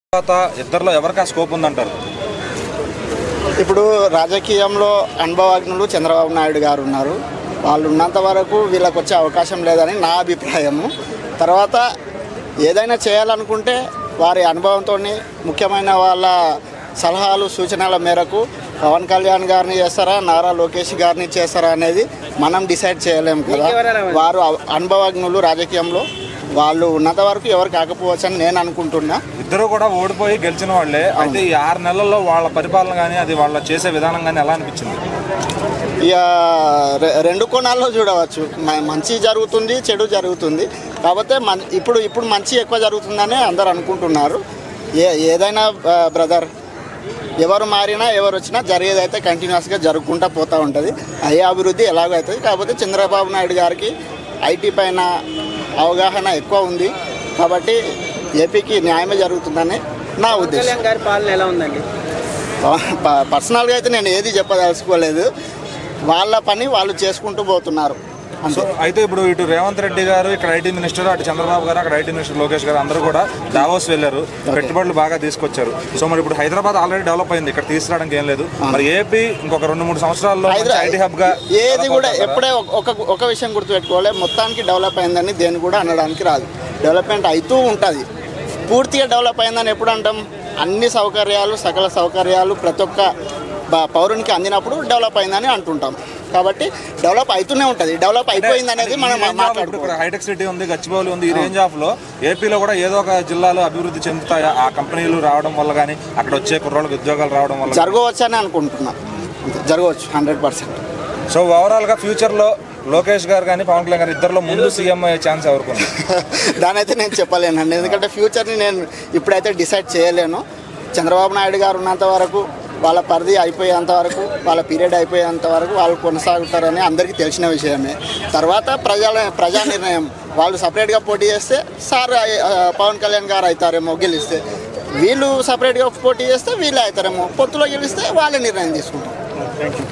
ఇద్దరిలో ఎవరికి ఆ స్కోప్ ఉందంటారు? ఇప్పుడు రాజకీయంలో అనుభవజ్ఞులు చంద్రబాబు నాయుడు గారు ఉన్నారు. వాళ్ళు ఉన్నంత వరకు వీళ్ళకి వచ్చే అవకాశం లేదని నా అభిప్రాయము. తర్వాత ఏదైనా చేయాలనుకుంటే వారి అనుభవంతో ముఖ్యమైన వాళ్ళ సలహాలు సూచనల మేరకు పవన్ కళ్యాణ్ గారిని చేస్తారా, నారా లోకేష్ గారిని చేస్తారా అనేది మనం డిసైడ్ చేయలేము కదా. వారు అనుభవజ్ఞులు రాజకీయంలో, వాళ్ళు ఉన్నంత వరకు ఎవరు కాకపోవచ్చు అని నేను అనుకుంటున్నా. ఇద్దరు కూడా ఓడిపోయి గెలిచిన వాళ్ళే. అయితే ఈ 6 నెలల్లో వాళ్ళ పరిపాలన కానీ అది వాళ్ళ చేసే విధానం కానీ ఎలా అనిపించింది? ఇక రెండు కోణాల్లో చూడవచ్చు. మంచి జరుగుతుంది, చెడు జరుగుతుంది. కాకపోతే ఇప్పుడు మంచి ఎక్కువ జరుగుతుందని అందరు అనుకుంటున్నారు. ఏదైనా బ్రదర్, ఎవరు మారినా ఎవరు వచ్చినా జరిగేదైతే కంటిన్యూస్గా జరుగుకుంటూ పోతూ ఉంటుంది. అయ్యే అభివృద్ధి ఎలాగో అవుతుంది. కాకపోతే చంద్రబాబు నాయుడు గారికి ఐటీ పైన అవగాహన ఎక్కువ ఉంది కాబట్టి ఏపీకి న్యాయమే జరుగుతుందని నా ఉద్దేశం. గారి పాలన ఎలా ఉందండి? పర్సనల్గా అయితే నేను ఏది చెప్పదలుచుకోలేదు. వాళ్ళ పని వాళ్ళు చేసుకుంటూ పోతున్నారు. అయితే ఇప్పుడు ఇటు రేవంత్ రెడ్డి గారు ఇక్కడ ఐటీ మినిస్టర్, అటు చంద్రబాబు గారు అక్కడ ఐటీ మినిస్టర్ లోకేష్ గారు అందరూ కూడా దావోస్ వెళ్ళారు, పెట్టుబడులు బాగా తీసుకొచ్చారు. సో మరి ఇప్పుడు హైదరాబాద్ ఆల్రెడీ డెవలప్ అయింది, ఇక్కడ తీసుకురావడానికి ఏం లేదు. మరి ఏపీ ఇంకొక 2-3 సంవత్సరాల్లో ఐటీ హబ్ గా ఏది కూడా ఎప్పుడే ఒక విషయం గుర్తుపెట్టుకోవాలి, మొత్తానికి డెవలప్ అయిందని దేని కూడా అనడానికి రాదు. డెవలప్మెంట్ అవుతూ ఉంటుంది. పూర్తిగా డెవలప్ అయిందని ఎప్పుడు అంటాం? అన్ని సౌకర్యాలు, సకల సౌకర్యాలు ప్రతి ఒక్క పౌరునికి అందినప్పుడు డెవలప్ అయిందని అంటుంటాం. కాబట్టి డెవలప్ అవుతూనే ఉంటుంది. డెవలప్ అయిపోయింది అనేది మనం మాట్లాడుకుంటాం. హైటెక్ సిటీ ఉంది, గచ్చిబౌలి ఉంది. ఈ రేంజ్ ఆఫ్ లో ఏపీలో కూడా ఏదో ఒక జిల్లాలో అభివృద్ధి చెందుతాయా ఆ కంపెనీలు రావడం వల్ల కానీ అక్కడ వచ్చే కుర్రోళ్ళకి ఉద్యోగాలు రావడం వల్ల? జరగవచ్చు అని అనుకుంటున్నాం. జరగవచ్చు 100%. సో ఓవరాల్ గా ఫ్యూచర్ లో లోకేష్ గారు కానీ పవన్ కళ్యాణ్ గారు ఇద్దరిలో ముందు సీఎం అయ్యే ఛాన్స్ ఎవరికి ఉంది? దాని అయితే నేను చెప్పలేనండి, ఎందుకంటే ఫ్యూచర్ని నేను ఇప్పుడైతే డిసైడ్ చేయలేను. చంద్రబాబు నాయుడు గారు ఉన్నంత వరకు, వాళ్ళ పరిధి అయిపోయేంత వరకు, వాళ్ళ పీరియడ్ అయిపోయేంత వరకు వాళ్ళు కొనసాగుతారని అందరికీ తెలిసిన విషయమే. తర్వాత ప్రజా నిర్ణయం. వాళ్ళు సపరేట్గా పోటీ చేస్తే పవన్ కళ్యాణ్ గారు అవుతారేమో గెలిస్తే, వీళ్ళు సపరేట్గా పోటీ చేస్తే వీళ్ళే అవుతారేమో, పొత్తులో గెలిస్తే వాళ్ళే నిర్ణయం తీసుకుంటారు. Thank you.